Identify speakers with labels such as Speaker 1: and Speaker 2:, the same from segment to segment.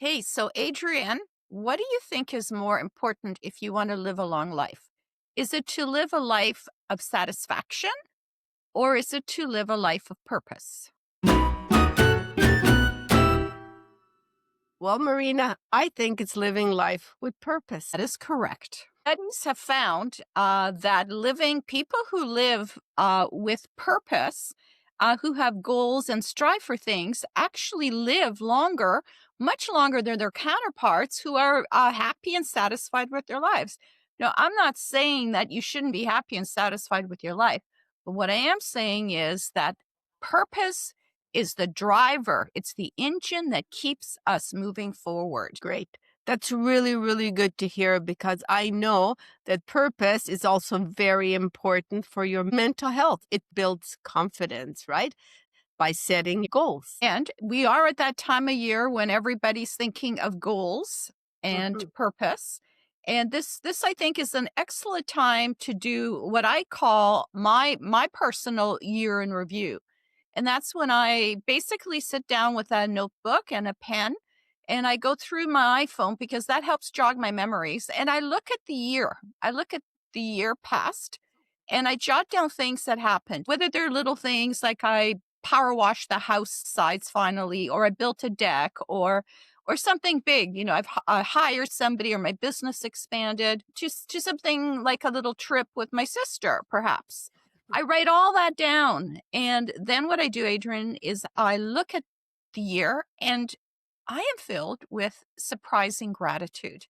Speaker 1: Hey, so Adrienne, what do you think is more important if you want to live a long life? Is it to live a life of satisfaction or is it to live a life of purpose?
Speaker 2: Well, Marina, I think it's living life with purpose.
Speaker 1: That is correct. Studies have found that living people who live with purpose, who have goals and strive for things, actually live longer, much longer than their counterparts who are happy and satisfied with their lives. Now, I'm not saying that you shouldn't be happy and satisfied with your life, but what I am saying is that purpose is the driver, it's the engine that keeps us moving forward.
Speaker 2: Great. That's really, really good to hear because I know that purpose is also very important for your mental health. It builds confidence, right? By setting goals.
Speaker 1: And we are at that time of year when everybody's thinking of goals and
Speaker 2: Mhm.
Speaker 1: purpose. And this I think is an excellent time to do what I call my personal year in review. And that's when I basically sit down with a notebook and a pen and I go through my iPhone because that helps jog my memories. And I look at the year. I look at the year past and I jot down things that happened, whether they're little things like I power washed the house sides finally, or I built a deck, or something big. You know, I hired somebody, or my business expanded to something like a little trip with my sister, perhaps. I write all that down. And then what I do, Adrian, is I look at the year and I am filled with surprising gratitude.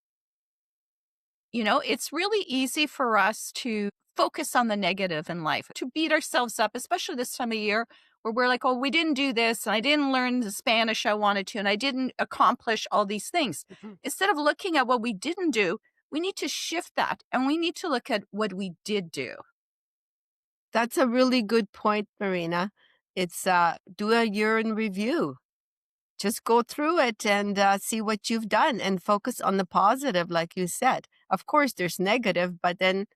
Speaker 1: You know, it's really easy for us to focus on the negative in life, to beat ourselves up, especially this time of year where we're like, oh, we didn't do this, and I didn't learn the Spanish I wanted to, and I didn't accomplish all these things.
Speaker 2: Mhm.
Speaker 1: Instead of looking at what we didn't do, we need to shift that and we need to look at what we did do.
Speaker 2: That's a really good point, Marina. It's do a year in review. Just go through it and see what you've done and focus on the positive, like you said. Of course, there's negative, but then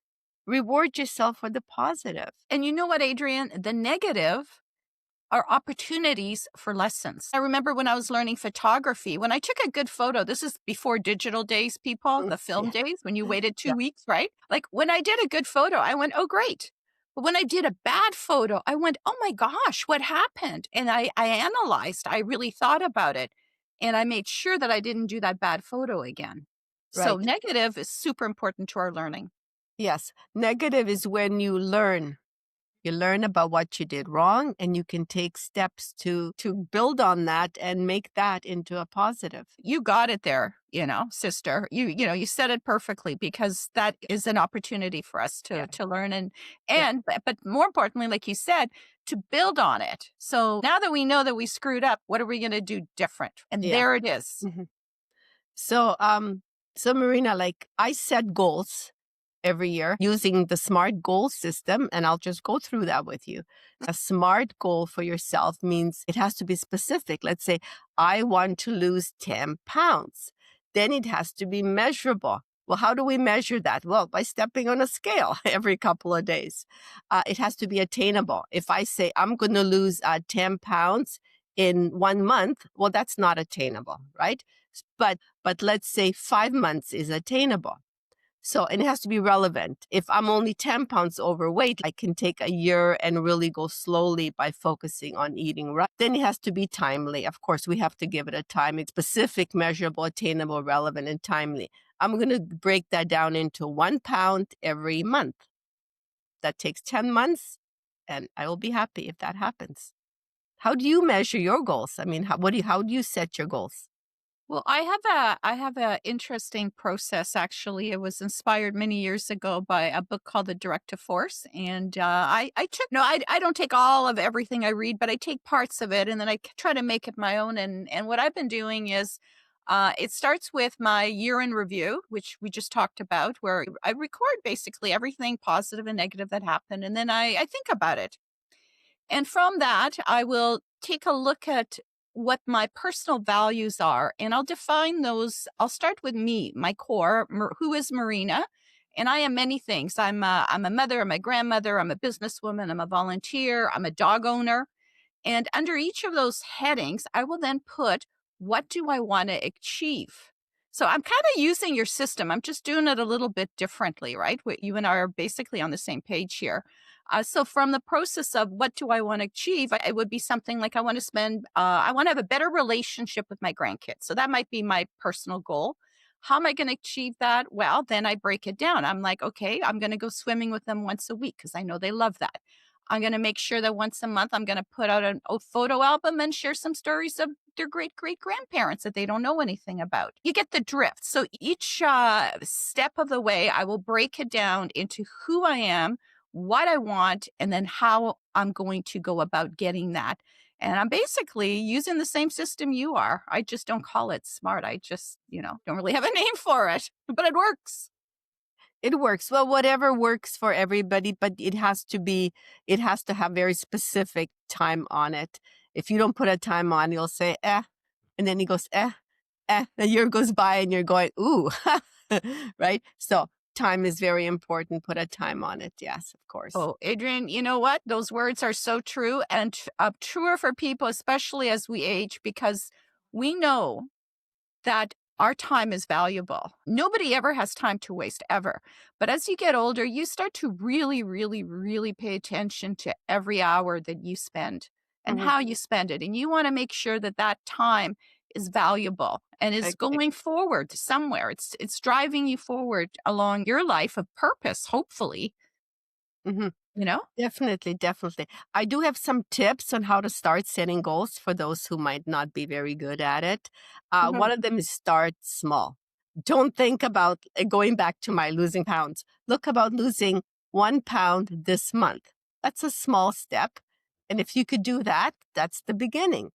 Speaker 2: reward yourself for the positive.
Speaker 1: And you know what, Adrian? The negative are opportunities for lessons. I remember when I was learning photography, when I took a good photo, this is before digital days, people,
Speaker 2: Mm,
Speaker 1: the film
Speaker 2: yeah.
Speaker 1: days, when you waited
Speaker 2: Yeah.
Speaker 1: 2 weeks, right? Like when I did a good photo, I went, oh, great. But when I did a bad photo, I went, oh my gosh, what happened? And I analyzed, I really thought about it. And I made sure that I didn't do that bad photo again. So
Speaker 2: Right.
Speaker 1: negative is super important to our learning.
Speaker 2: Yes. Negative is when you learn. You learn about what you did wrong and you can take steps to build on that and make that into a positive.
Speaker 1: You got it there, sister. You said it perfectly because that is an opportunity for us to
Speaker 2: Yeah.
Speaker 1: to learn and
Speaker 2: Yeah.
Speaker 1: but more importantly, like you said, to build on it. So now that we know that we screwed up, what are we going to do different? And
Speaker 2: Yeah.
Speaker 1: there it is.
Speaker 2: Mhm. So so Marina, like I set goals every year using the SMART goal system. And I'll just go through that with you. A SMART goal for yourself means it has to be specific. Let's say, I want to lose 10 pounds. Then it has to be measurable. Well, how do we measure that? Well, by stepping on a scale every couple of days. It has to be attainable. If I say I'm going to lose 10 pounds in 1 month, well, that's not attainable, right? But let's say 5 months is attainable. So, and it has to be relevant. If I'm only 10 pounds overweight, I can take a year and really go slowly by focusing on eating right. Then it has to be timely. Of course, we have to give it a time. It's specific, measurable, attainable, relevant, and timely. I'm going to break that down into 1 pound every month. That takes 10 months, and I will be happy if that happens. How do you measure your goals? I mean, how do you set your goals?
Speaker 1: Well, I have a interesting process actually. It was inspired many years ago by a book called The Directive Force, and I took no, I don't take all of everything I read, but I take parts of it, and then try to make it my own. And what I've been doing is, it starts with my year in review, which we just talked about, where I record basically everything positive and negative that happened, and then I think about it. And from that, I will take a look at what my personal values are, and I'll define those. I'll start with me, my core, who is Marina. And I am many things. I'm a mother, I'm a grandmother, I'm a businesswoman, I'm a volunteer, I'm a dog owner. And under each of those headings, I will then put what do I want to achieve? So I'm kind of using your system. I'm just doing it a little bit differently, right? You and I are basically on the same page here. So from the process of what do I want to achieve, it would be something like I want to have a better relationship with my grandkids. So that might be my personal goal. How am I going to achieve that? Well, then I break it down. I'm like, okay, I'm going to go swimming with them once a week because I know they love that. I'm going to make sure that once a month I'm going to put out a photo album and share some stories of their great great grandparents that they don't know anything about. You get the drift. So each step of the way, I will break it down into who I am, what I want, and then how I'm going to go about getting that. And I'm basically using the same system you are. I just don't call it smart. I just, don't really have a name for it, but it works.
Speaker 2: It works. Well, whatever works for everybody, but it has to have very specific time on it. If you don't put a time on, you'll say, and then he goes, a year goes by and you're going, ooh, right? So time is very important. Put a time on it. Yes, of course.
Speaker 1: Oh, Adrian, you know what? Those words are so true and truer for people, especially as we age, because we know that our time is valuable. Nobody ever has time to waste, ever. But as you get older, you start to really, really, really pay attention to every hour that you spend and
Speaker 2: Hmm.
Speaker 1: how you spend it. And you want to make sure that that time is valuable and is
Speaker 2: Okay.
Speaker 1: going forward somewhere. It's driving you forward along your life of purpose, hopefully,
Speaker 2: Hmm.
Speaker 1: you know?
Speaker 2: Definitely, definitely. I do have some tips on how to start setting goals for those who might not be very good at it. One
Speaker 1: Mhm.
Speaker 2: of them is start small. Don't think about going back to my losing pounds. Look about losing 1 pound this month. That's a small step. And if you could do that, that's the beginning.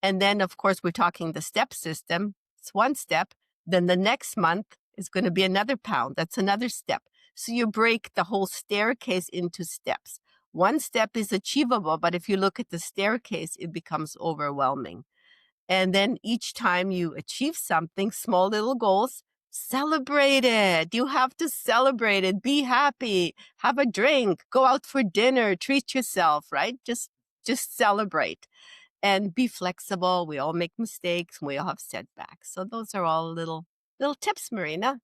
Speaker 2: And then, of course, we're talking the step system. It's one step. Then the next month is going to be another pound. That's another step. So you break the whole staircase into steps. One step is achievable, but if you look at the staircase, it becomes overwhelming. And then each time you achieve something, small little goals, celebrate it. You have to celebrate it. Be happy. Have a drink. Go out for dinner. Treat yourself, right? Just celebrate and be flexible. We all make mistakes. We all have setbacks. So those are all little tips, Marina.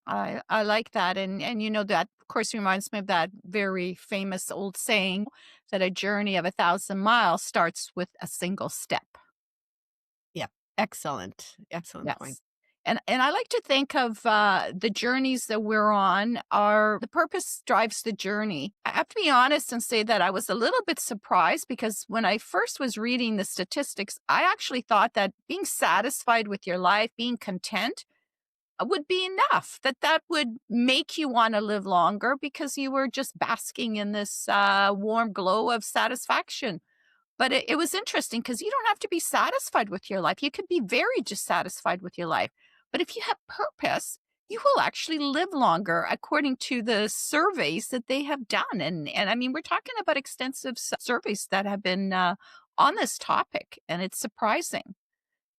Speaker 1: I like that, and that of course reminds me of that very famous old saying that a journey of 1,000 miles starts with a single step.
Speaker 2: Yeah. Excellent. Excellent point.
Speaker 1: Yes. And I like to think of the journeys that we're on are the purpose drives the journey. I have to be honest and say that I was a little bit surprised because when I first was reading the statistics, I actually thought that being satisfied with your life, being content, would be enough, that would make you wanna live longer because you were just basking in this, warm glow of satisfaction. But it was interesting because you don't have to be satisfied with your life. You could be very dissatisfied with your life. But if you have purpose, you will actually live longer according to the surveys that they have done. And I mean, we're talking about extensive surveys that have been, on this topic, and it's surprising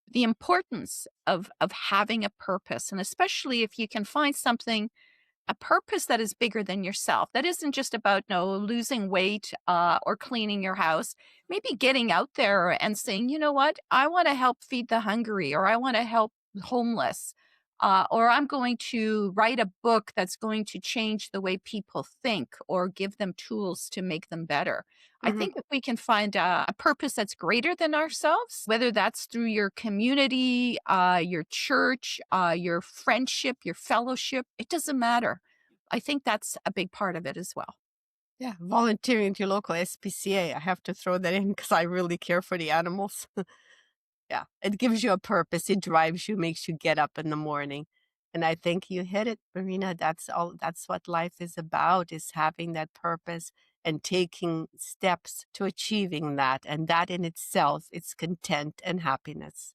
Speaker 1: the importance of having a purpose, and especially if you can find something, a purpose that is bigger than yourself, that isn't just about no losing weight or cleaning your house. Maybe getting out there and saying, you know what, I want to help feed the hungry, or I want to help homeless, or I'm going to write a book that's going to change the way people think or give them tools to make them better. I
Speaker 2: Hmm.
Speaker 1: think if we can find a purpose that's greater than ourselves, whether that's through your community, your church, your friendship, your fellowship, it doesn't matter. I think that's a big part of it as well.
Speaker 2: Yeah. Volunteering at your local SPCA. I have to throw that in because I really care for the animals. Yeah. It gives you a purpose. It drives you, makes you get up in the morning. And I think you hit it, Marina. That's what life is about, is having that purpose and taking steps to achieving that. And that in itself is content and happiness.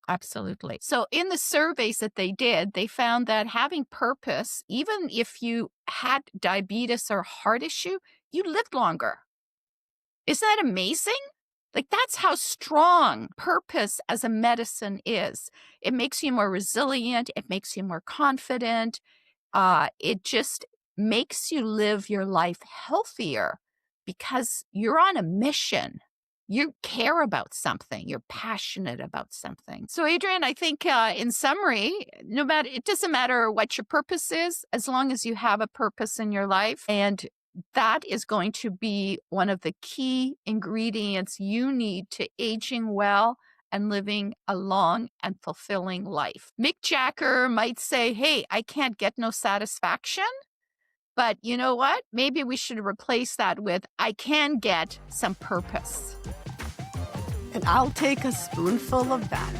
Speaker 1: Absolutely. So, in the surveys that they did, they found that having purpose, even if you had diabetes or heart issue, you lived longer. Isn't that amazing? Like, that's how strong purpose as a medicine is. It makes you more resilient, it makes you more confident, it just makes you live your life healthier because you're on a mission. you care about something, you're passionate about something. So, Adrian, I think in summary, no matter, it doesn't matter what your purpose is, as long as you have a purpose in your life. And that is going to be one of the key ingredients you need to aging well and living a long and fulfilling life. Mick Jagger might say, hey, I can't get no satisfaction. But you know what? Maybe we should replace that with, I can get some purpose.
Speaker 2: And I'll take a spoonful of that.